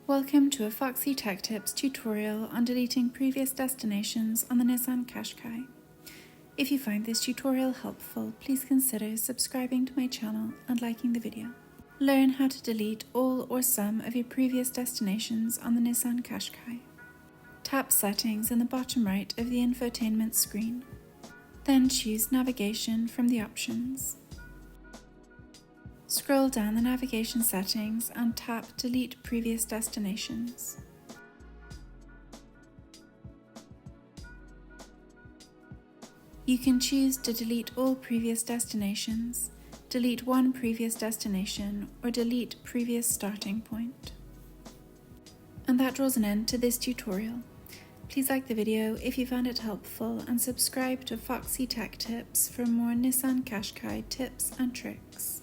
Welcome to a Foxy Tech Tips tutorial on deleting previous destinations on the Nissan Qashqai. If you find this tutorial helpful, please consider subscribing to my channel and liking the video. Learn how to delete all or some of your previous destinations on the Nissan Qashqai. Tap Settings in the bottom right of the infotainment screen. Then choose Navigation from the options. Scroll down the navigation settings and tap Delete Previous Destinations. You can choose to delete all previous destinations, delete one previous destination, or delete previous starting point. And that draws an end to this tutorial. Please like the video if you found it helpful and subscribe to Foxy Tech Tips for more Nissan Qashqai tips and tricks.